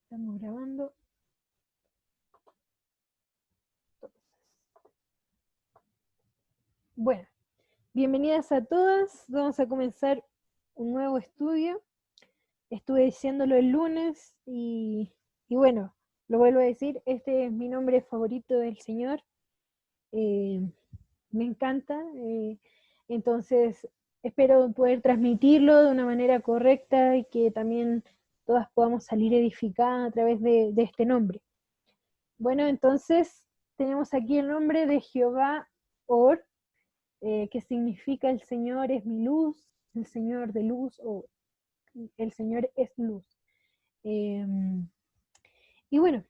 Estamos grabando. Bueno, bienvenidas a todas. Vamos a comenzar un nuevo estudio. Estuve diciéndolo el lunes y bueno, lo vuelvo a decir, este es mi nombre favorito del Señor. Me encanta. Entonces, espero poder transmitirlo de una manera correcta y que también todas podamos salir edificadas a través de este nombre. Bueno, entonces tenemos aquí el nombre de Jehová Or, que significa el Señor es mi luz, el Señor de luz o el Señor es luz. Y bueno,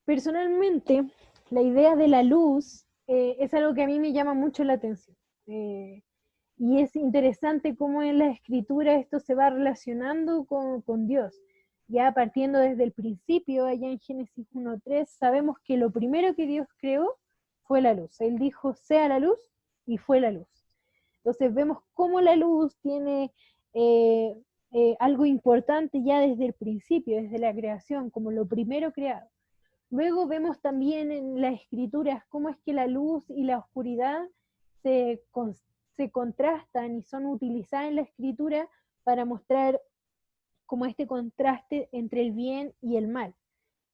personalmente la idea de la luz es algo que a mí me llama mucho la atención. Y es interesante cómo en la escritura esto se va relacionando con Dios. Ya partiendo desde el principio, allá en Génesis 1:3, sabemos que lo primero que Dios creó fue la luz. Él dijo, sea la luz, y fue la luz. Entonces vemos cómo la luz tiene algo importante ya desde el principio, desde la creación, como lo primero creado. Luego vemos también en las escrituras cómo es que la luz y la oscuridad se, se contrastan y son utilizadas en la escritura para mostrar como este contraste entre el bien y el mal.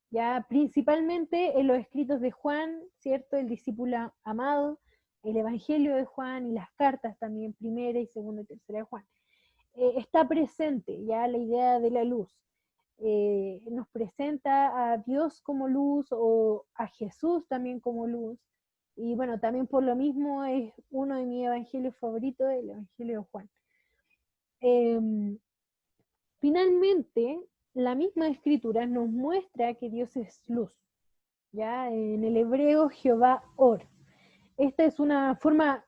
Ya principalmente en los escritos de Juan, ¿cierto? El discípulo amado, el Evangelio de Juan y las cartas también, primera y segunda y tercera de Juan. Está presente ya la idea de la luz. Nos presenta a Dios como luz o a Jesús también como luz. Y bueno, también por lo mismo es uno de mis evangelios favoritos, el Evangelio de Juan. Finalmente, la misma escritura nos muestra que Dios es luz. Ya en el hebreo, Jehová Or. Esta es una forma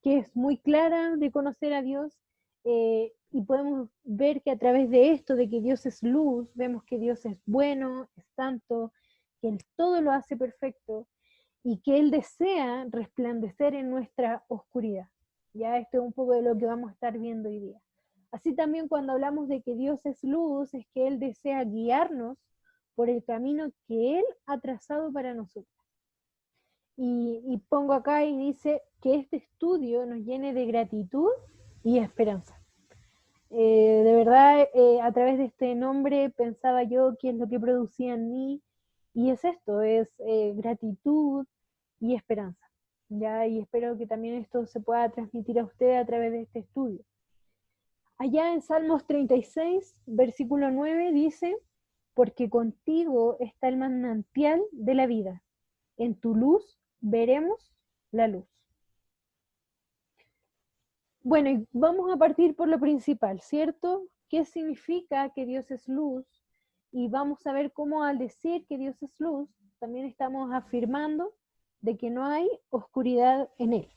que es muy clara de conocer a Dios, y podemos ver que a través de esto, de que Dios es luz, vemos que Dios es bueno, es santo, que Él todo lo hace perfecto y que Él desea resplandecer en nuestra oscuridad. Ya esto es un poco de lo que vamos a estar viendo hoy día. Así también cuando hablamos de que Dios es luz, es que Él desea guiarnos por el camino que Él ha trazado para nosotros. Y pongo acá y dice que este estudio nos llene de gratitud y esperanza. De verdad, a través de este nombre pensaba yo qué es lo que producía en mí, y es esto, es gratitud y esperanza. ¿Ya? Y espero que también esto se pueda transmitir a usted a través de este estudio. Allá en Salmos 36, versículo 9 dice, porque contigo está el manantial de la vida, en tu luz veremos la luz. Bueno, y vamos a partir por lo principal, ¿cierto? ¿Qué significa que Dios es luz? Y vamos a ver cómo al decir que Dios es luz, también estamos afirmando de que no hay oscuridad en Él.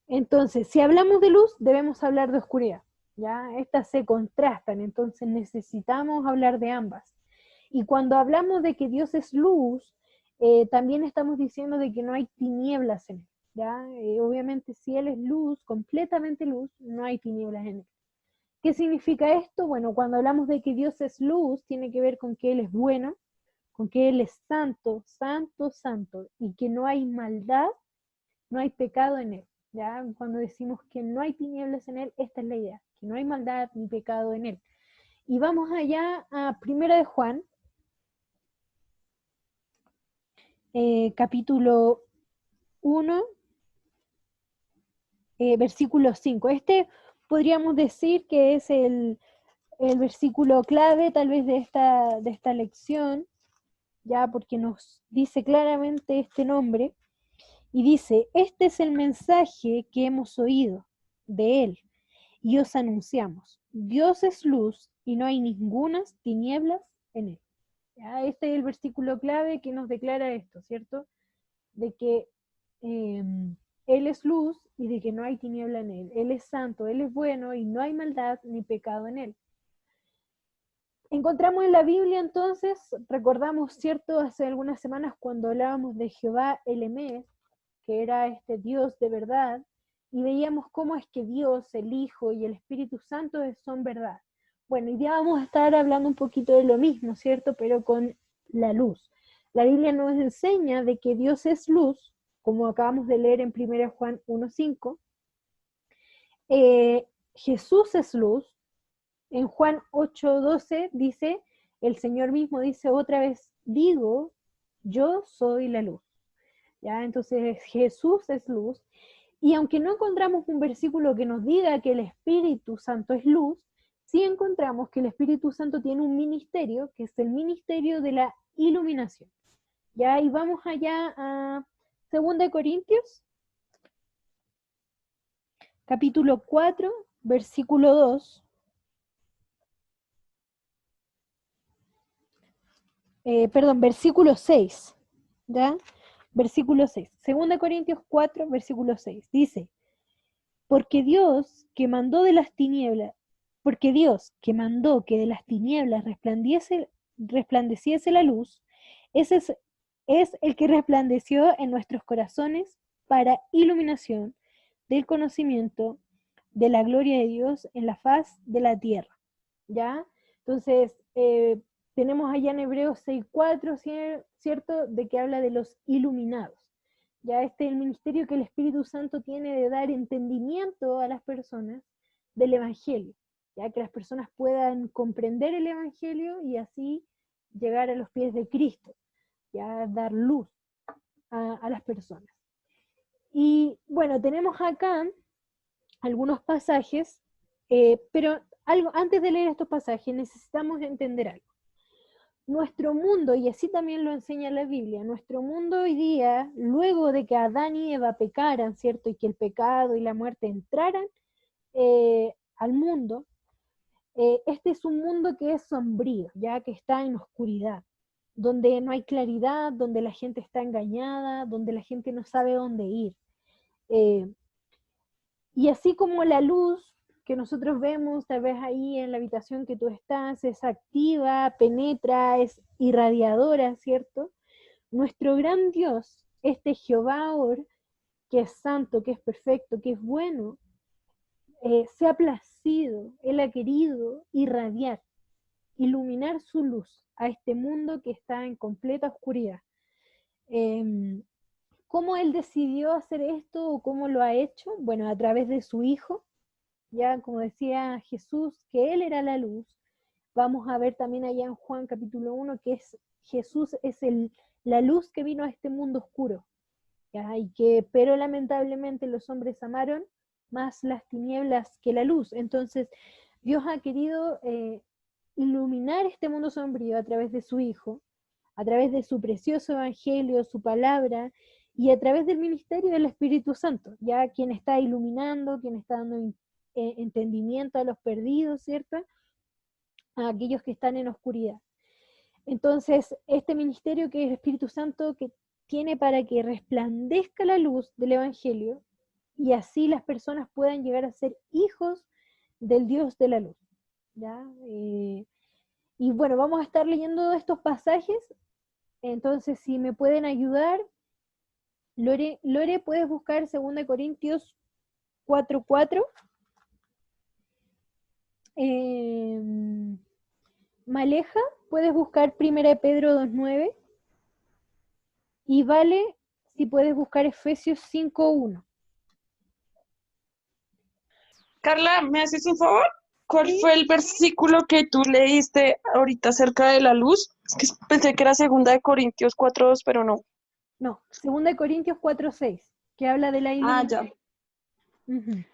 Entonces, si hablamos de luz, debemos hablar de oscuridad, ¿ya? Estas se contrastan, entonces necesitamos hablar de ambas. Y cuando hablamos de que Dios es luz, también estamos diciendo de que no hay tinieblas en Él, ¿ya? Obviamente, si Él es luz, completamente luz, no hay tinieblas en Él. ¿Qué significa esto? Bueno, cuando hablamos de que Dios es luz, tiene que ver con que Él es bueno, con que Él es santo, santo, santo, y que no hay maldad, no hay pecado en Él. ¿Ya? Cuando decimos que no hay tinieblas en Él, esta es la idea, que no hay maldad ni pecado en Él. Y vamos allá a 1 de Juan, capítulo 1, versículo 5. Este podríamos decir que es el versículo clave tal vez de esta lección, ya porque nos dice claramente este nombre, y dice, este es el mensaje que hemos oído de Él, y os anunciamos, Dios es luz y no hay ningunas tinieblas en Él. ¿Ya? Este es el versículo clave que nos declara esto, ¿cierto? De que Él es luz y de que no hay tiniebla en Él. Él es santo, Él es bueno y no hay maldad ni pecado en Él. Encontramos en la Biblia entonces, recordamos, ¿cierto? Hace algunas semanas cuando hablábamos de Jehová Elohim, que era este Dios de verdad, y veíamos cómo es que Dios, el Hijo y el Espíritu Santo son verdad. bueno, hoy día vamos a estar hablando un poquito de lo mismo, ¿cierto? Pero con la luz. La Biblia nos enseña de que Dios es luz, como acabamos de leer en 1 Juan 1:5. Jesús es luz. En Juan 8:12 dice, el Señor mismo dice otra vez, digo, yo soy la luz. ¿Ya? Entonces Jesús es luz. Y aunque no encontramos un versículo que nos diga que el Espíritu Santo es luz, sí encontramos que el Espíritu Santo tiene un ministerio, que es el ministerio de la iluminación. ¿Ya? Y vamos allá a 2 Corintios, capítulo 4, versículo 2. Versículo 6. ¿Ya? Versículo 6. 2 Corintios 4, versículo 6. Dice, porque Dios que mandó de las tinieblas, porque Dios que mandó que de las tinieblas resplandeciese la luz, ese es el que resplandeció en nuestros corazones para iluminación del conocimiento de la gloria de Dios en la faz de la tierra. ¿Ya? Entonces, tenemos allá en Hebreos 6:4, ¿cierto? De que habla de los iluminados. Ya este es el ministerio que el Espíritu Santo tiene de dar entendimiento a las personas del Evangelio, ya que las personas puedan comprender el Evangelio y así llegar a los pies de Cristo, ya dar luz a las personas. Y bueno, tenemos acá algunos pasajes, pero antes de leer estos pasajes necesitamos entender algo. Nuestro mundo, y así también lo enseña la Biblia, nuestro mundo hoy día, luego de que Adán y Eva pecaran, ¿cierto? Y que el pecado y la muerte entraran al mundo, este es un mundo que es sombrío, ya que está en oscuridad, donde no hay claridad, donde la gente está engañada, donde la gente no sabe dónde ir. Y así como la luz que nosotros vemos tal vez ahí en la habitación que tú estás, es activa, penetra, es irradiadora, ¿cierto? Nuestro gran Dios, este Jehová Or, que es santo, que es perfecto, que es bueno, se ha placido, Él ha querido irradiar, iluminar su luz a este mundo que está en completa oscuridad. ¿Cómo Él decidió hacer esto o cómo lo ha hecho? Bueno, a través de su Hijo, ya como decía Jesús, que Él era la luz. Vamos a ver también allá en Juan capítulo 1 que Jesús es la luz que vino a este mundo oscuro. ¿Ya? Pero lamentablemente los hombres amaron más las tinieblas que la luz. Entonces Dios ha querido iluminar este mundo sombrío a través de su Hijo, a través de su precioso evangelio, su palabra, y a través del ministerio del Espíritu Santo, ya quien está iluminando, quien está dando entendimiento a los perdidos, ¿cierto? A aquellos que están en oscuridad. Entonces, este ministerio que es el Espíritu Santo que tiene para que resplandezca la luz del Evangelio y así las personas puedan llegar a ser hijos del Dios de la luz. ¿Ya? Y bueno, vamos a estar leyendo estos pasajes, entonces si me pueden ayudar, Lore, ¿puedes buscar 2 Corintios 4:4? Maleja, ¿puedes buscar 1 Pedro 2:9? Y Vale, si puedes buscar Efesios 5:1. Carla, ¿me haces un favor? ¿Cuál ¿Sí? fue el versículo que tú leíste ahorita acerca de la luz? Es que pensé que era 2 Corintios 4:2, pero no. No, 2 Corintios 4:6, que habla de la Ah, ya. iluminación. Ujú,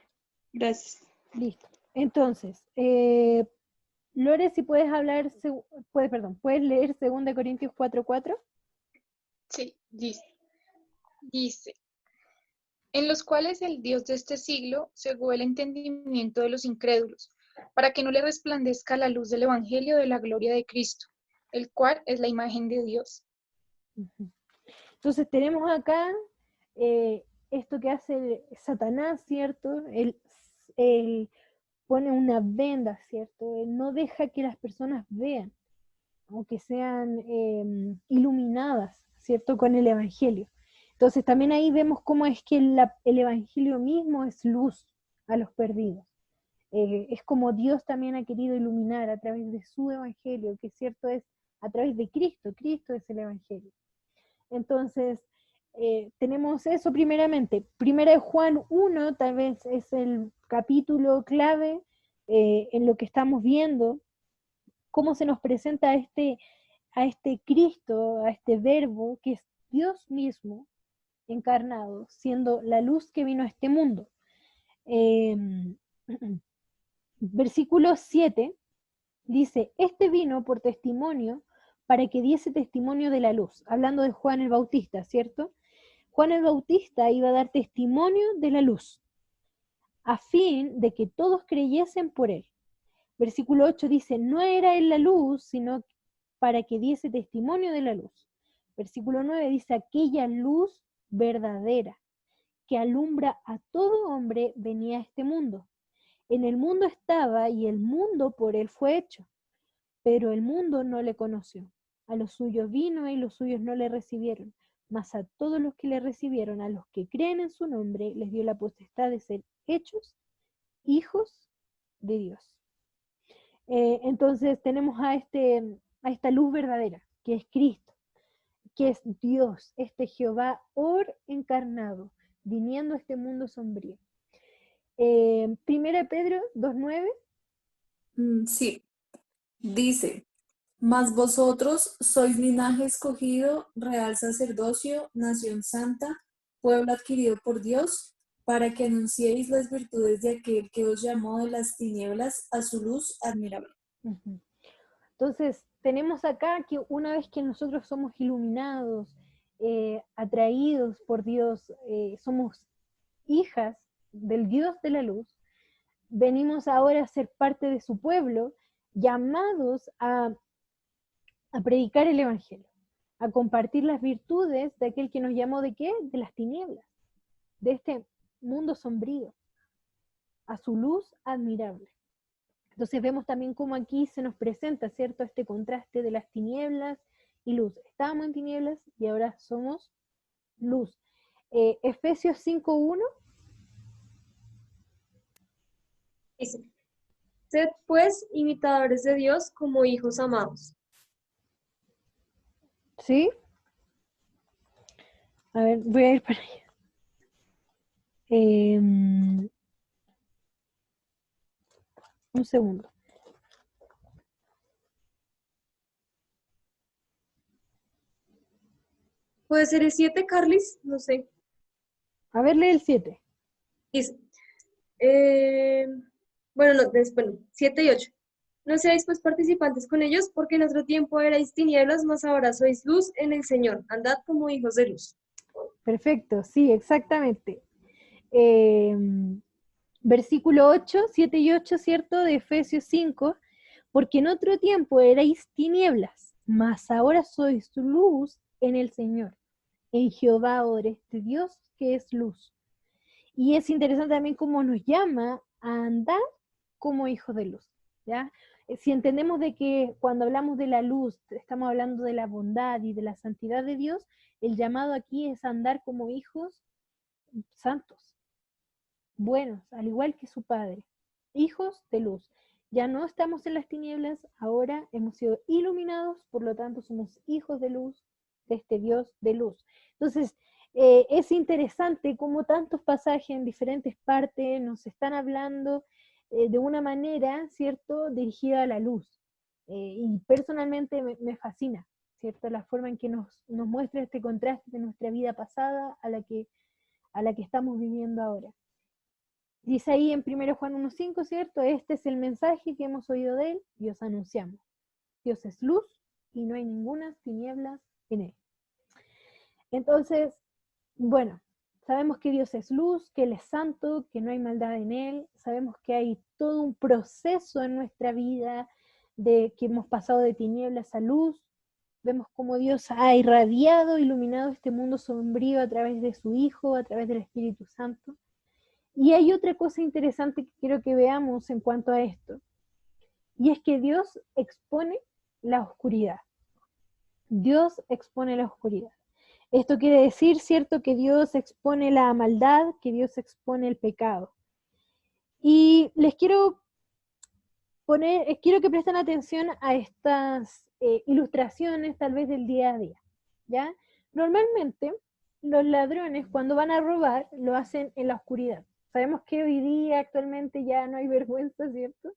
Gracias. listo. Entonces, Lore, si puedes hablar, puedes leer 2 Corintios 4:4. Sí, dice, en los cuales el Dios de este siglo cegó el entendimiento de los incrédulos, para que no le resplandezca la luz del Evangelio de la gloria de Cristo, el cual es la imagen de Dios. Ujú. Entonces tenemos acá esto que hace Satanás, ¿cierto? Él pone una venda, ¿cierto? Él no deja que las personas vean, aunque sean iluminadas, ¿cierto? Con el Evangelio. Entonces también ahí vemos cómo es que el Evangelio mismo es luz a los perdidos. Es como Dios también ha querido iluminar a través de su evangelio, que cierto es a través de Cristo. Cristo es el evangelio. Entonces, tenemos eso primeramente. Primera de Juan 1 tal vez es el capítulo clave en lo que estamos viendo, cómo se nos presenta a este Cristo, a este verbo, que es Dios mismo encarnado, siendo la luz que vino a este mundo. Eh, versículo 7 dice, este vino por testimonio para que diese testimonio de la luz, hablando de Juan el Bautista, ¿cierto? Juan el Bautista iba a dar testimonio de la luz, a fin de que todos creyesen por él. Versículo 8 dice, no era él la luz, sino para que diese testimonio de la luz. Versículo 9 dice, aquella luz verdadera que alumbra a todo hombre venía a este mundo. En el mundo estaba y el mundo por él fue hecho, pero el mundo no le conoció. A los suyos vino y los suyos no le recibieron, mas a todos los que le recibieron, a los que creen en su nombre, les dio la potestad de ser hechos hijos de Dios. Entonces tenemos a esta luz verdadera, que es Cristo, que es Dios, este Jehová Or encarnado, viniendo a este mundo sombrío. Primera Pedro 2:9. Sí, dice, mas vosotros sois linaje escogido, real sacerdocio, nación santa, pueblo adquirido por Dios, para que anunciéis las virtudes de aquel que os llamó de las tinieblas a su luz admirable. Uh-huh. Entonces, tenemos acá que una vez que nosotros somos iluminados, atraídos por Dios, somos hijas del Dios de la luz, venimos ahora a ser parte de su pueblo, llamados a predicar el Evangelio, a compartir las virtudes de aquel que nos llamó ¿de qué? De las tinieblas, de este mundo sombrío, a su luz admirable. Entonces vemos también cómo aquí se nos presenta, ¿cierto?, este contraste de las tinieblas y luz. Estábamos en tinieblas y ahora somos luz. Efesios 5:1. Dice, sed pues imitadores de Dios como hijos amados. ¿Sí? A ver, voy a ir para allá. Un segundo. ¿Puede ser el 7, Carlis? No sé. A ver, lee el 7. Dice, bueno, no, después no, 7 y 8. No seáis pues participantes con ellos, porque en otro tiempo erais tinieblas, mas ahora sois luz en el Señor. Andad como hijos de luz. Perfecto, sí, exactamente. Versículo 8, 7 y 8, ¿cierto? De Efesios 5. Porque en otro tiempo erais tinieblas, mas ahora sois luz en el Señor, en Jehová Ore, este Dios que es luz. Y es interesante también cómo nos llama a andar como hijos de luz, ¿ya? Si entendemos de que cuando hablamos de la luz, estamos hablando de la bondad y de la santidad de Dios, el llamado aquí es andar como hijos santos, buenos, al igual que su Padre, hijos de luz. Ya no estamos en las tinieblas, ahora hemos sido iluminados, por lo tanto somos hijos de luz, de este Dios de luz. Entonces, es interesante cómo tantos pasajes en diferentes partes nos están hablando de una manera, ¿cierto?, dirigida a la luz. Y personalmente me fascina, ¿cierto?, la forma en que nos muestra este contraste de nuestra vida pasada a la que estamos viviendo ahora. Dice ahí en 1 Juan 1:5, ¿cierto? Este es el mensaje que hemos oído de él y os anunciamos. Dios es luz y no hay ninguna tinieblas en él. Entonces, bueno, sabemos que Dios es luz, que Él es santo, que no hay maldad en Él. Sabemos que hay todo un proceso en nuestra vida de que hemos pasado de tinieblas a luz. Vemos cómo Dios ha irradiado, iluminado este mundo sombrío a través de su Hijo, a través del Espíritu Santo. Y hay otra cosa interesante que quiero que veamos en cuanto a esto, y es que Dios expone la oscuridad. Dios expone la oscuridad. Esto quiere decir, ¿cierto?, que Dios expone la maldad, que Dios expone el pecado. Y les quiero quiero que presten atención a estas ilustraciones tal vez del día a día, ¿ya? Normalmente los ladrones cuando van a robar lo hacen en la oscuridad. Sabemos que hoy día actualmente ya no hay vergüenza, ¿cierto?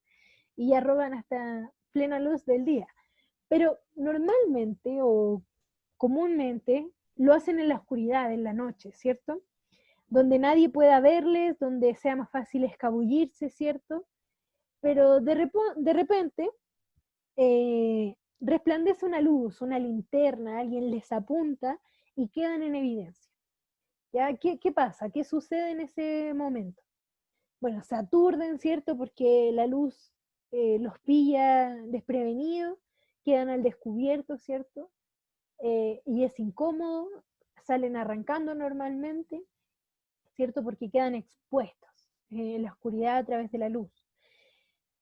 Y ya roban hasta plena luz del día. Pero normalmente o comúnmente lo hacen en la oscuridad, en la noche, ¿cierto? Donde nadie pueda verles, donde sea más fácil escabullirse, ¿cierto? Pero de repente resplandece una luz, una linterna, alguien les apunta y quedan en evidencia. ¿Ya? ¿Qué pasa? ¿Qué sucede en ese momento? Bueno, se aturden, ¿cierto? Porque la luz los pilla desprevenidos, quedan al descubierto, ¿cierto? Y es incómodo, salen arrancando normalmente, ¿cierto? Porque quedan expuestos en la oscuridad a través de la luz.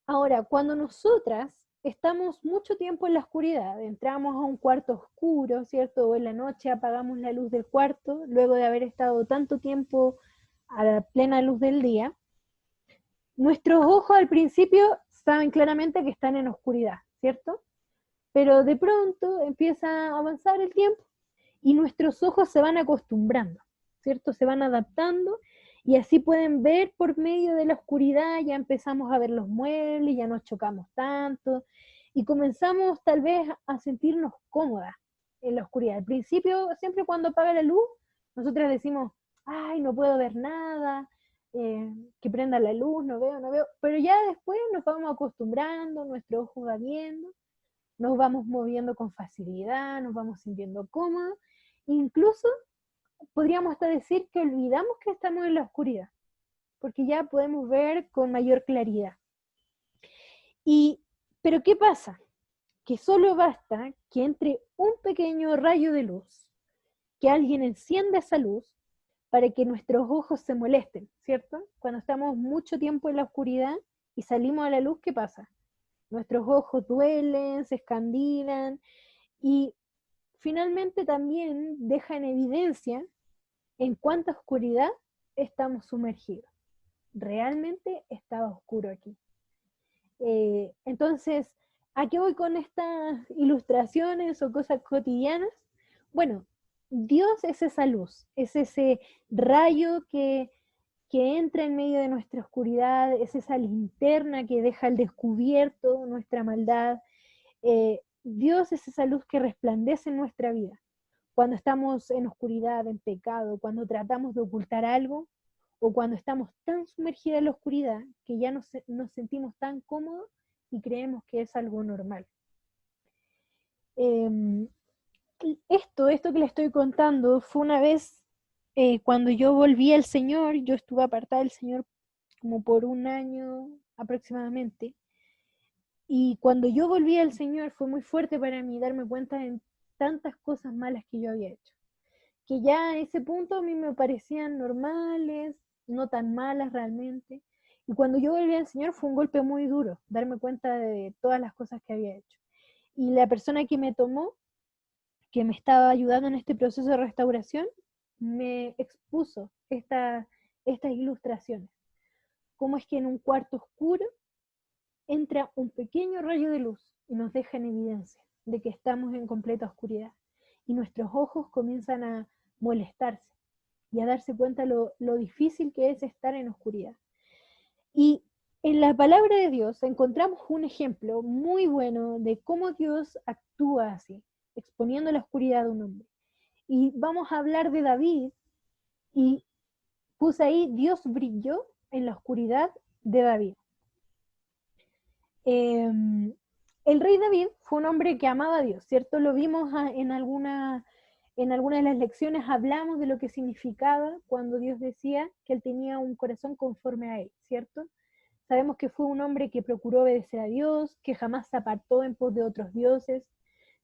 Ahora, cuando nosotras estamos mucho tiempo en la oscuridad, entramos a un cuarto oscuro, ¿cierto? O en la noche apagamos la luz del cuarto, luego de haber estado tanto tiempo a la plena luz del día, nuestros ojos al principio saben claramente que están en oscuridad, ¿cierto? Pero de pronto empieza a avanzar el tiempo y nuestros ojos se van acostumbrando, ¿cierto? Se van adaptando y así pueden ver por medio de la oscuridad, ya empezamos a ver los muebles, ya no chocamos tanto y comenzamos tal vez a sentirnos cómodas en la oscuridad. Al principio, siempre cuando apaga la luz, nosotras decimos, ay, no puedo ver nada, que prenda la luz, no veo, no veo, pero ya después nos vamos acostumbrando, nuestro ojo va viendo, nos vamos moviendo con facilidad, nos vamos sintiendo cómodos, incluso podríamos hasta decir que olvidamos que estamos en la oscuridad, porque ya podemos ver con mayor claridad. Pero ¿qué pasa? Que solo basta que entre un pequeño rayo de luz, que alguien encienda esa luz, para que nuestros ojos se molesten, ¿cierto? Cuando estamos mucho tiempo en la oscuridad y salimos a la luz, ¿qué pasa? Nuestros ojos duelen, se escandilan y finalmente también deja en evidencia en cuánta oscuridad estamos sumergidos. Realmente estaba oscuro aquí. Entonces, ¿a qué voy con estas ilustraciones o cosas cotidianas? Bueno, Dios es esa luz, es ese rayo que entra en medio de nuestra oscuridad, es esa linterna que deja al descubierto nuestra maldad. Dios es esa luz que resplandece en nuestra vida. Cuando estamos en oscuridad, en pecado, cuando tratamos de ocultar algo, o cuando estamos tan sumergidos en la oscuridad que ya nos sentimos tan cómodos y creemos que es algo normal. Esto que le estoy contando fue una vez cuando yo volví al Señor, yo estuve apartada del Señor como por un año aproximadamente, y cuando yo volví al Señor fue muy fuerte para mí darme cuenta de tantas cosas malas que yo había hecho, que ya a ese punto a mí me parecían normales, no tan malas realmente. Y cuando yo volví al Señor fue un golpe muy duro, darme cuenta de todas las cosas que había hecho. Y la persona que me tomó, que me estaba ayudando en este proceso de restauración, me expuso estas ilustraciones. Cómo es que en un cuarto oscuro entra un pequeño rayo de luz y nos deja en evidencia de que estamos en completa oscuridad. Y nuestros ojos comienzan a molestarse y a darse cuenta lo difícil que es estar en oscuridad. Y en la palabra de Dios encontramos un ejemplo muy bueno de cómo Dios actúa así, exponiendo la oscuridad de un hombre. Y vamos a hablar de David, y puse ahí, Dios brilló en la oscuridad de David. El rey David fue un hombre que amaba a Dios, ¿cierto? Lo vimos en alguna de las lecciones, hablamos de lo que significaba cuando Dios decía que él tenía un corazón conforme a él, ¿cierto? Sabemos que fue un hombre que procuró obedecer a Dios, que jamás se apartó en pos de otros dioses,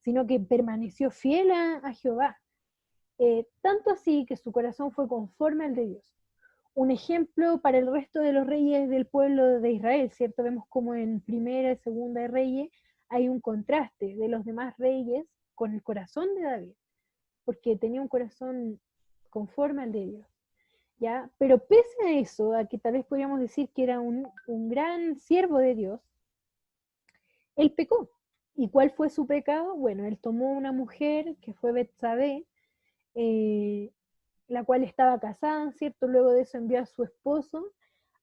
sino que permaneció fiel a Jehová. Tanto así que su corazón fue conforme al de Dios. Un ejemplo para el resto de los reyes del pueblo de Israel, ¿cierto? Vemos como en Primera y Segunda de Reyes hay un contraste de los demás reyes con el corazón de David, porque tenía un corazón conforme al de Dios. ¿ya? Pero pese a eso, a que tal vez podríamos decir que era un gran siervo de Dios, él pecó. ¿Y cuál fue su pecado? Bueno, él tomó una mujer que fue Betsabé, la cual estaba casada, ¿cierto? Luego de eso envió a su esposo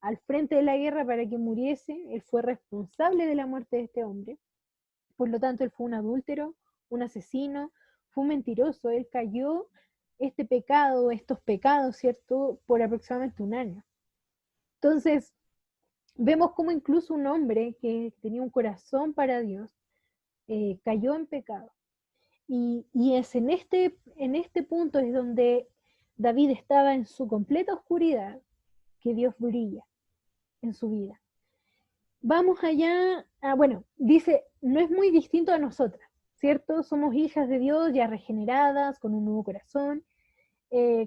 al frente de la guerra para que muriese. Él fue responsable de la muerte de este hombre. Por lo tanto, él fue un adúltero, un asesino, fue un mentiroso. Él cayó este pecado, estos pecados, ¿cierto? Por aproximadamente un año. Entonces, vemos como incluso un hombre que tenía un corazón para Dios cayó en pecado. Y es en este punto es donde David estaba en su completa oscuridad, que Dios brilla en su vida. Vamos allá, bueno, dice, no es muy distinto a nosotras, ¿cierto? Somos hijas de Dios ya regeneradas, con un nuevo corazón,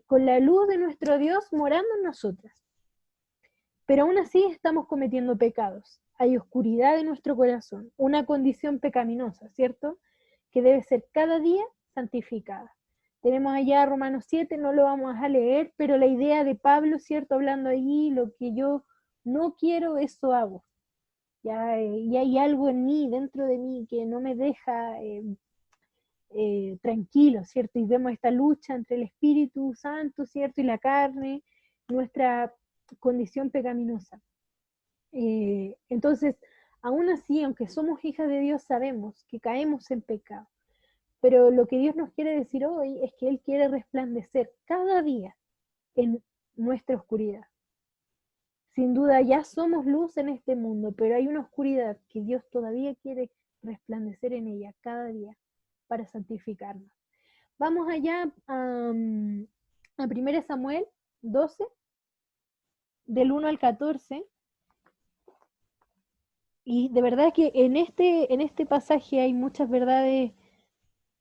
con la luz de nuestro Dios morando en nosotras. Pero aún así estamos cometiendo pecados. Hay oscuridad en nuestro corazón, una condición pecaminosa, ¿cierto? Que debe ser cada día santificada. Tenemos allá Romanos 7, no lo vamos a leer, pero la idea de Pablo, ¿cierto? Hablando allí, lo que yo no quiero, eso hago. ¿Ya? Y hay algo en mí, dentro de mí, que no me deja tranquilo, ¿cierto? Y vemos esta lucha entre el Espíritu Santo, ¿cierto? Y la carne, nuestra condición pecaminosa. Entonces, aún así, aunque somos hijas de Dios, sabemos que caemos en pecado. Pero lo que Dios nos quiere decir hoy es que Él quiere resplandecer cada día en nuestra oscuridad. Sin duda ya somos luz en este mundo, pero hay una oscuridad que Dios todavía quiere resplandecer en ella cada día para santificarnos. Vamos allá a 1 Samuel 12, del 1 al 14. Y de verdad que en este pasaje hay muchas verdades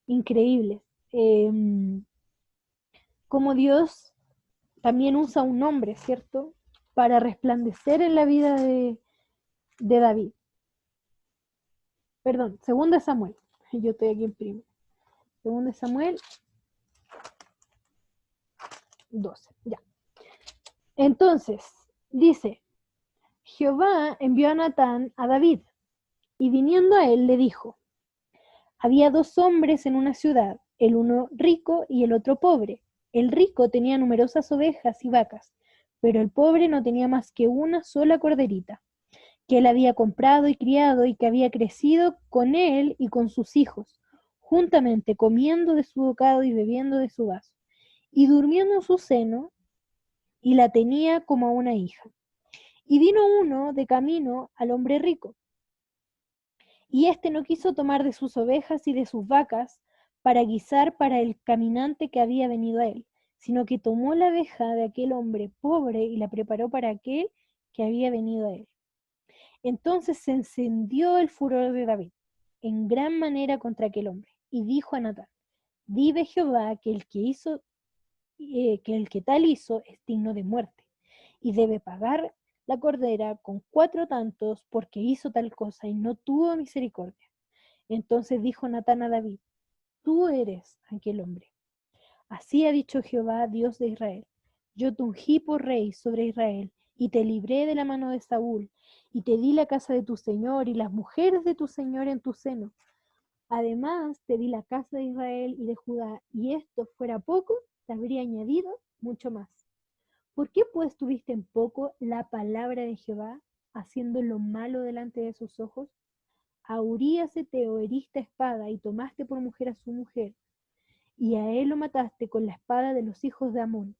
increíbles. Como Dios también usa un nombre, ¿cierto? Para resplandecer en la vida de David. Perdón, 2 Samuel. Yo estoy aquí en primero. 2 Samuel 12, ya. Entonces, dice, Jehová envió a Natán a David, y viniendo a él le dijo, había 2 hombres en una ciudad, el uno rico y el otro pobre. El rico tenía numerosas ovejas y vacas, pero el pobre no tenía más que una sola corderita, que él había comprado y criado y que había crecido con él y con sus hijos, juntamente comiendo de su bocado y bebiendo de su vaso, y durmiendo en su seno, y la tenía como a una hija. Y vino uno de camino al hombre rico, y éste no quiso tomar de sus ovejas y de sus vacas para guisar para el caminante que había venido a él, sino que tomó la oveja de aquel hombre pobre y la preparó para aquel que había venido a él. Entonces se encendió el furor de David en gran manera contra aquel hombre, y dijo a Natán, vive Jehová que el que tal hizo es digno de muerte, y debe pagar la cordera con 4 tantos, porque hizo tal cosa y no tuvo misericordia. Entonces dijo Natán a David, tú eres aquel hombre. Así ha dicho Jehová, Dios de Israel, yo te ungí por rey sobre Israel, y te libré de la mano de Saúl, y te di la casa de tu señor y las mujeres de tu señor en tu seno. Además te di la casa de Israel y de Judá, y esto fuera poco, te habría añadido mucho más. ¿Por qué pues tuviste en poco la palabra de Jehová, haciendo lo malo delante de sus ojos? A Urías Eteo heriste a espada y tomaste por mujer a su mujer, y a él lo mataste con la espada de los hijos de Amón.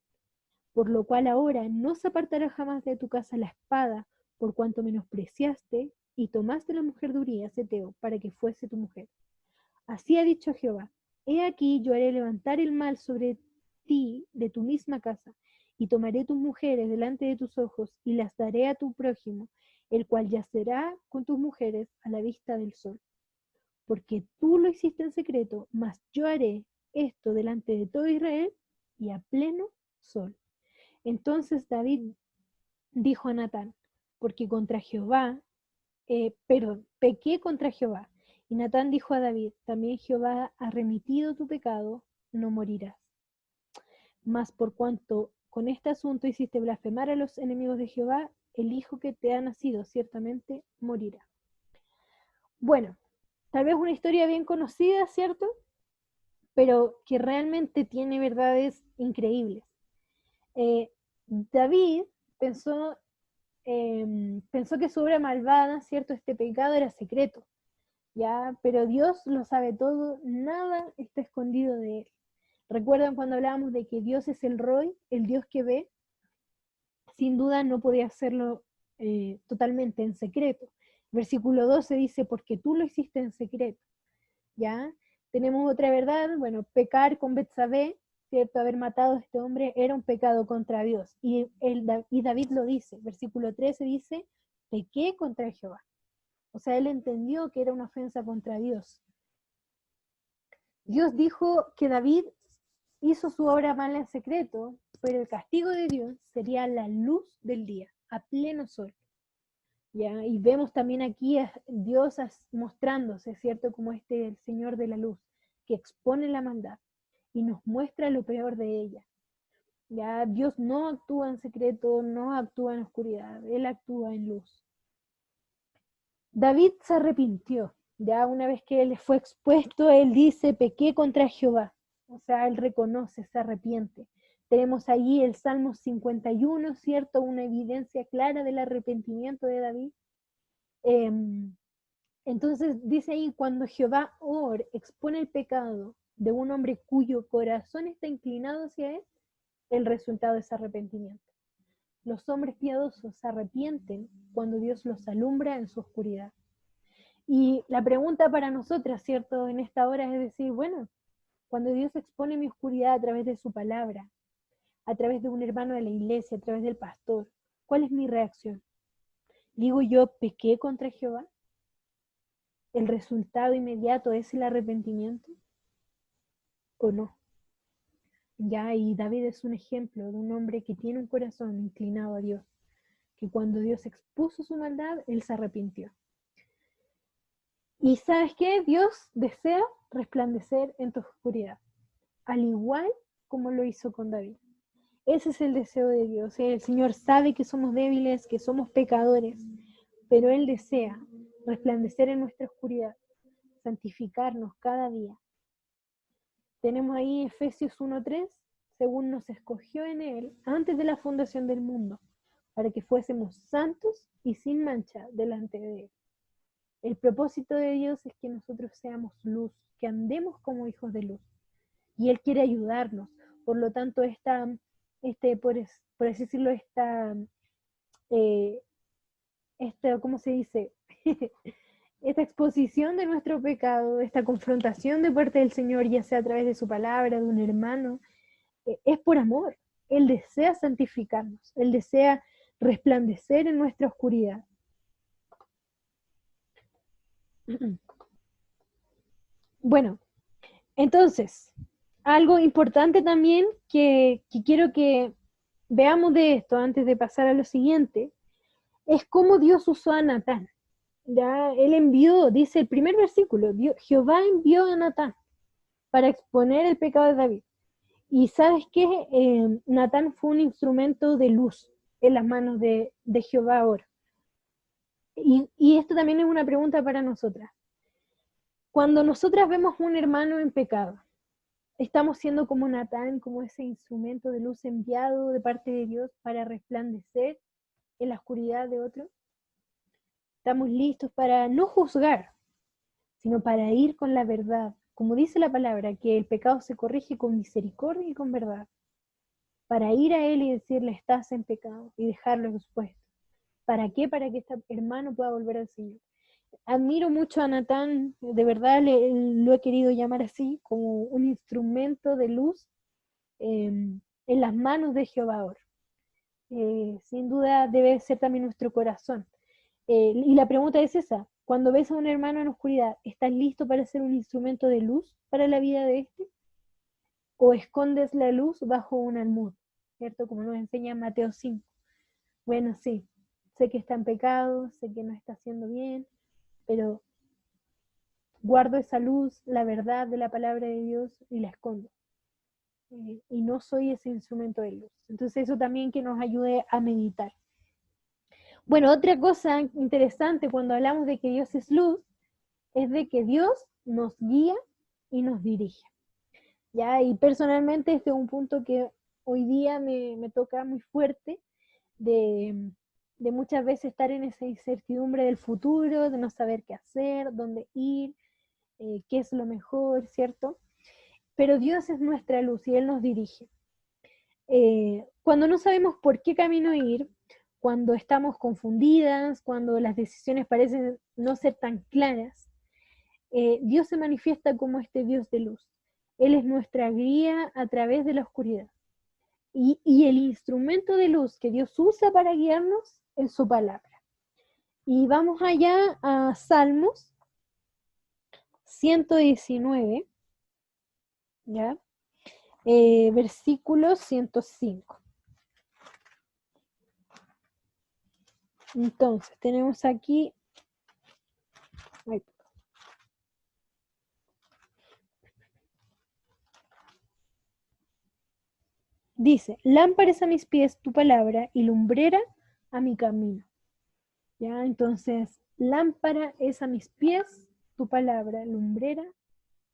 Por lo cual ahora no se apartará jamás de tu casa la espada, por cuanto menospreciaste y tomaste la mujer de Urías Eteo para que fuese tu mujer. Así ha dicho Jehová, he aquí yo haré levantar el mal sobre ti de tu misma casa, y tomaré tus mujeres delante de tus ojos, y las daré a tu prójimo, el cual yacerá con tus mujeres a la vista del sol. Porque tú lo hiciste en secreto, mas yo haré esto delante de todo Israel y a pleno sol. Entonces David dijo a Natán, porque contra Jehová, pequé contra Jehová. Y Natán dijo a David, también Jehová ha remitido tu pecado, no morirás. Mas por cuanto con este asunto hiciste blasfemar a los enemigos de Jehová, el hijo que te ha nacido ciertamente morirá. Bueno, tal vez una historia bien conocida, ¿cierto? Pero que realmente tiene verdades increíbles. David pensó que su obra malvada, ¿cierto? Este pecado era secreto, ¿ya? Pero Dios lo sabe todo, nada está escondido de él. ¿Recuerdan cuando hablábamos de que Dios es el Roy, el Dios que ve? Sin duda no podía hacerlo totalmente en secreto. Versículo 12 dice, porque tú lo hiciste en secreto, ¿ya? Tenemos otra verdad, bueno, pecar con Betsabé, ¿cierto? Haber matado a este hombre era un pecado contra Dios. Y David lo dice, versículo 13 dice, pequé contra Jehová. O sea, él entendió que era una ofensa contra Dios. Dios dijo que David hizo su obra mala en secreto, pero el castigo de Dios sería la luz del día, a pleno sol. ¿Ya? Y vemos también aquí a Dios mostrándose, ¿cierto? Como el Señor de la luz, que expone la maldad y nos muestra lo peor de ella. ¿Ya? Dios no actúa en secreto, no actúa en oscuridad, Él actúa en luz. David se arrepintió, ya una vez que él fue expuesto, él dice, pequé contra Jehová. O sea, él reconoce, se arrepiente. Tenemos allí el Salmo 51, ¿cierto? Una evidencia clara del arrepentimiento de David. Entonces dice ahí, cuando Jehová expone el pecado de un hombre cuyo corazón está inclinado hacia él, el resultado es arrepentimiento. Los hombres piadosos se arrepienten cuando Dios los alumbra en su oscuridad. Y la pregunta para nosotras, ¿cierto? En esta hora es decir, bueno, cuando Dios expone mi oscuridad a través de su palabra, a través de un hermano de la iglesia, a través del pastor, ¿cuál es mi reacción? ¿Digo yo pequé contra Jehová? ¿El resultado inmediato es el arrepentimiento? ¿O no? Ya, y David es un ejemplo de un hombre que tiene un corazón inclinado a Dios, que cuando Dios expuso su maldad, él se arrepintió. Y ¿sabes qué? Dios desea resplandecer en tu oscuridad, al igual como lo hizo con David. Ese es el deseo de Dios. El Señor sabe que somos débiles, que somos pecadores, pero Él desea resplandecer en nuestra oscuridad, santificarnos cada día. Tenemos ahí Efesios 1:3, según nos escogió en Él antes de la fundación del mundo, para que fuésemos santos y sin mancha delante de Él. El propósito de Dios es que nosotros seamos luz, que andemos como hijos de luz. Y Él quiere ayudarnos. Por lo tanto, por así decirlo, ¿cómo se dice? Esta exposición de nuestro pecado, esta confrontación de parte del Señor, ya sea a través de su palabra, de un hermano, es por amor. Él desea santificarnos, Él desea resplandecer en nuestra oscuridad. Bueno, entonces, algo importante también que quiero que veamos de esto antes de pasar a lo siguiente, es cómo Dios usó a Natán. Ya, él envió, dice el primer versículo, Jehová envió a Natán para exponer el pecado de David. Y ¿sabes qué? Natán fue un instrumento de luz en las manos de Jehová ahora. Y esto también es una pregunta para nosotras. Cuando nosotras vemos un hermano en pecado, ¿estamos siendo como Natán, como ese instrumento de luz enviado de parte de Dios para resplandecer en la oscuridad de otro? Estamos listos para no juzgar, sino para ir con la verdad. Como dice la palabra, que el pecado se corrige con misericordia y con verdad. Para ir a Él y decirle, estás en pecado, y dejarlo expuesto. ¿Para qué? Para que este hermano pueda volver al Señor. Admiro mucho a Natán, de verdad lo he querido llamar así, como un instrumento de luz en las manos de Jehová ahora. Sin duda debe ser también nuestro corazón. Y la pregunta es esa, cuando ves a un hermano en oscuridad, ¿estás listo para ser un instrumento de luz para la vida de este? ¿O escondes la luz bajo un almud? ¿Cierto? Como nos enseña Mateo 5. Bueno, sí, sé que está en pecado, sé que no está haciendo bien, pero guardo esa luz, la verdad de la palabra de Dios y la escondo. y no soy ese instrumento de luz. Entonces eso también que nos ayude a meditar. Bueno, otra cosa interesante cuando hablamos de que Dios es luz, es de que Dios nos guía y nos dirige. ¿Ya? Y personalmente este es un punto que hoy día me toca muy fuerte, de muchas veces estar en esa incertidumbre del futuro, de no saber qué hacer, dónde ir, qué es lo mejor, ¿cierto? Pero Dios es nuestra luz y Él nos dirige. Cuando no sabemos por qué camino ir, cuando estamos confundidas, cuando las decisiones parecen no ser tan claras, Dios se manifiesta como este Dios de luz. Él es nuestra guía a través de la oscuridad. Y el instrumento de luz que Dios usa para guiarnos es su palabra. Y vamos allá a Salmos 119, ¿ya? Versículo 105. Entonces, tenemos aquí... Ay, dice, lámpara es a mis pies tu palabra y lumbrera a mi camino. ¿Ya? Entonces, lámpara es a mis pies tu palabra, lumbrera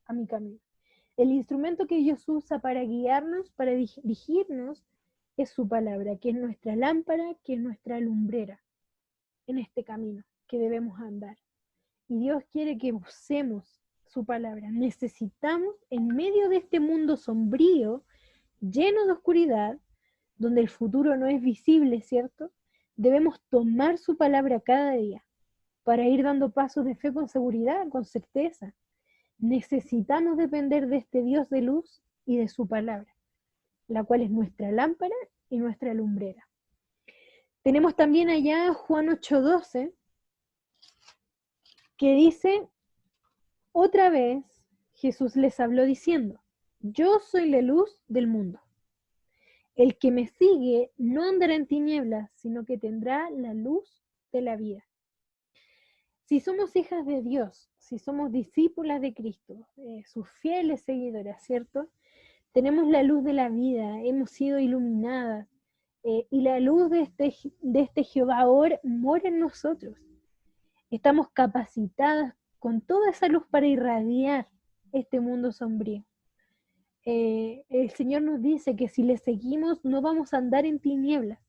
a mi camino. El instrumento que Dios usa para guiarnos, para dirigirnos, es su palabra, que es nuestra lámpara, que es nuestra lumbrera en este camino que debemos andar. Y Dios quiere que usemos su palabra. Necesitamos, en medio de este mundo sombrío, lleno de oscuridad, donde el futuro no es visible, ¿cierto? Debemos tomar su palabra cada día para ir dando pasos de fe con seguridad, con certeza. Necesitamos depender de este Dios de luz y de su palabra, la cual es nuestra lámpara y nuestra lumbrera. Tenemos también allá Juan 8:12, que dice, otra vez Jesús les habló diciendo, yo soy la luz del mundo. El que me sigue no andará en tinieblas, sino que tendrá la luz de la vida. Si somos hijas de Dios, si somos discípulas de Cristo, sus fieles seguidoras, ¿cierto? Tenemos la luz de la vida, hemos sido iluminadas, y la luz de este Jehová mora en nosotros. Estamos capacitadas con toda esa luz para irradiar este mundo sombrío. El Señor nos dice que si le seguimos no vamos a andar en tinieblas.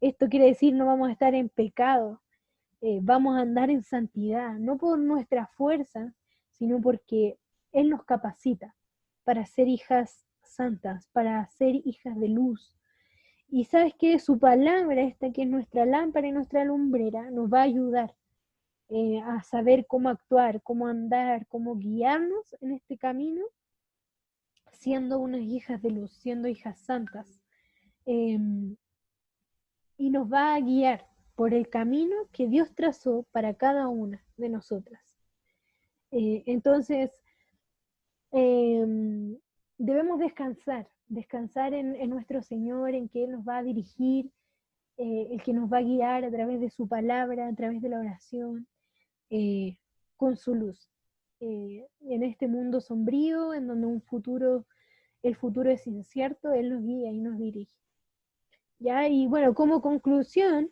Esto quiere decir no vamos a estar en pecado, vamos a andar en santidad, no por nuestra fuerza, sino porque Él nos capacita para ser hijas santas, para ser hijas de luz. Y sabes que su palabra, esta que es nuestra lámpara y nuestra lumbrera, nos va a ayudar a saber cómo actuar, cómo andar, cómo guiarnos en este camino, siendo unas hijas de luz, siendo hijas santas. Y nos va a guiar por el camino que Dios trazó para cada una de nosotras. Entonces, debemos descansar en nuestro Señor, en que Él nos va a dirigir, el que nos va a guiar a través de su palabra, a través de la oración, con su luz. En este mundo sombrío, en donde el futuro es incierto, Él nos guía y nos dirige. ¿Ya? Y bueno, como conclusión,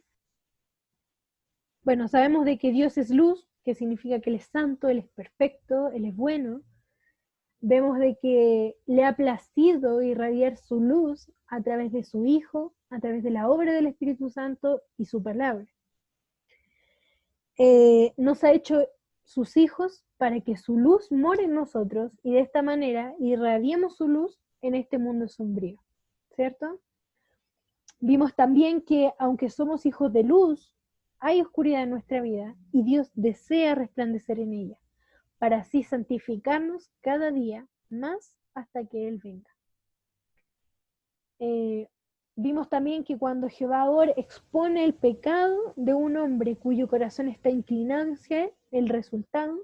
bueno, sabemos de que Dios es luz, que significa que Él es santo, Él es perfecto, Él es bueno. Vemos de que le ha placido irradiar su luz a través de su Hijo, a través de la obra del Espíritu Santo y su palabra. Nos ha hecho sus hijos para que su luz more en nosotros y de esta manera irradiemos su luz en este mundo sombrío, ¿cierto? Vimos también que aunque somos hijos de luz, hay oscuridad en nuestra vida y Dios desea resplandecer en ella, para así santificarnos cada día más hasta que Él venga. Vimos también que cuando Jehová expone el pecado de un hombre cuyo corazón está inclinado hacia Él, el resultado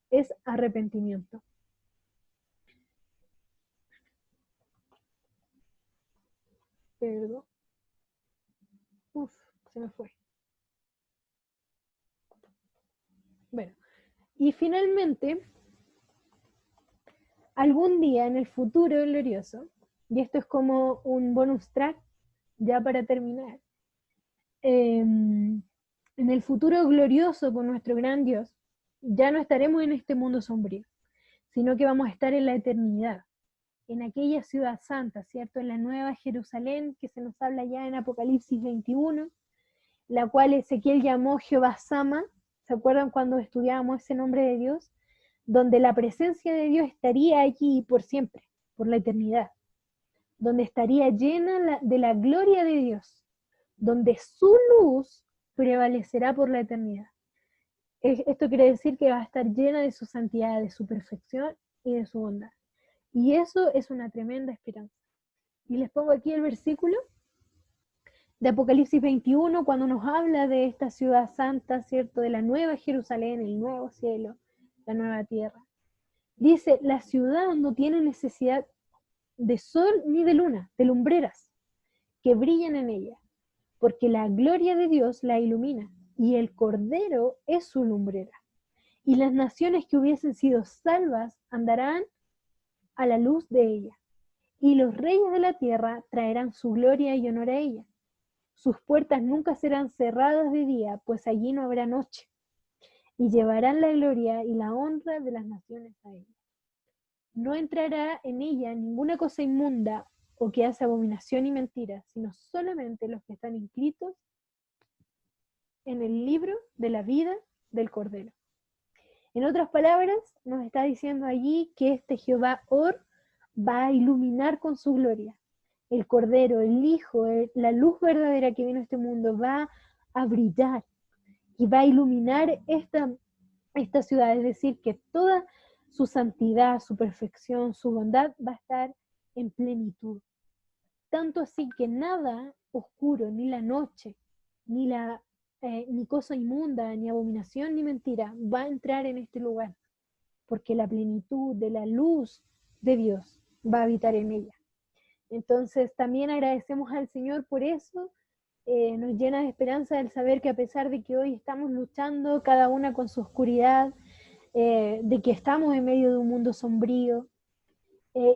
es arrepentimiento. Perdón. Se me fue. Bueno, y finalmente, algún día en el futuro glorioso, Y esto es como un bonus track, ya para terminar. En el futuro glorioso con nuestro gran Dios, ya no estaremos en este mundo sombrío, sino que vamos a estar en la eternidad, en aquella ciudad santa, ¿cierto? En la nueva Jerusalén, que se nos habla ya en Apocalipsis 21, la cual Ezequiel llamó Jehová Sama. ¿Se acuerdan cuando estudiábamos ese nombre de Dios? Donde la presencia de Dios estaría allí por siempre, por la eternidad, donde estaría llena de la gloria de Dios, donde su luz prevalecerá por la eternidad. Esto quiere decir que va a estar llena de su santidad, de su perfección y de su bondad. Y eso es una tremenda esperanza. Y les pongo aquí el versículo de Apocalipsis 21, cuando nos habla de esta ciudad santa, ¿cierto? De la nueva Jerusalén, el nuevo cielo, la nueva tierra. Dice, la ciudad no tiene necesidad de sol ni de luna, de lumbreras que brillan en ella, porque la gloria de Dios la ilumina, y el Cordero es su lumbrera. Y las naciones que hubiesen sido salvas andarán a la luz de ella, y los reyes de la tierra traerán su gloria y honor a ella. Sus puertas nunca serán cerradas de día, pues allí no habrá noche, y llevarán la gloria y la honra de las naciones a ella. No entrará en ella ninguna cosa inmunda o que hace abominación y mentira, sino solamente los que están inscritos en el libro de la vida del Cordero. En otras palabras, nos está diciendo allí que este Jehová Or va a iluminar con su gloria. El Cordero, el Hijo, la luz verdadera que vino a este mundo va a brillar y va a iluminar esta ciudad, es decir, que toda su santidad, su perfección, su bondad va a estar en plenitud. Tanto así que nada oscuro, ni la noche, ni cosa inmunda, ni abominación, ni mentira, va a entrar en este lugar, porque la plenitud de la luz de Dios va a habitar en ella. Entonces también agradecemos al Señor por eso, nos llena de esperanza el saber que a pesar de que hoy estamos luchando cada una con su oscuridad, de que estamos en medio de un mundo sombrío,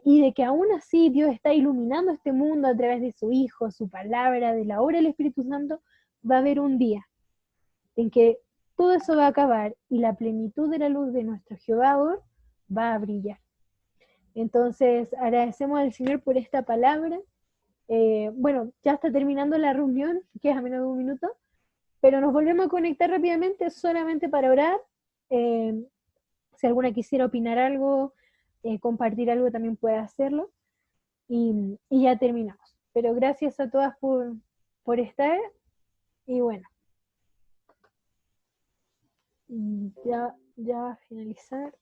y de que aún así Dios está iluminando este mundo a través de su Hijo, su palabra, de la obra del Espíritu Santo, va a haber un día en que todo eso va a acabar y la plenitud de la luz de nuestro Jehová va a brillar. Entonces agradecemos al Señor por esta palabra. Bueno, ya está terminando la reunión, que es a menos de un minuto, pero nos volvemos a conectar rápidamente solamente para orar. Si alguna quisiera opinar algo, compartir algo, también puede hacerlo. Y ya terminamos. Pero gracias a todas por estar. Y bueno, ya va a finalizar.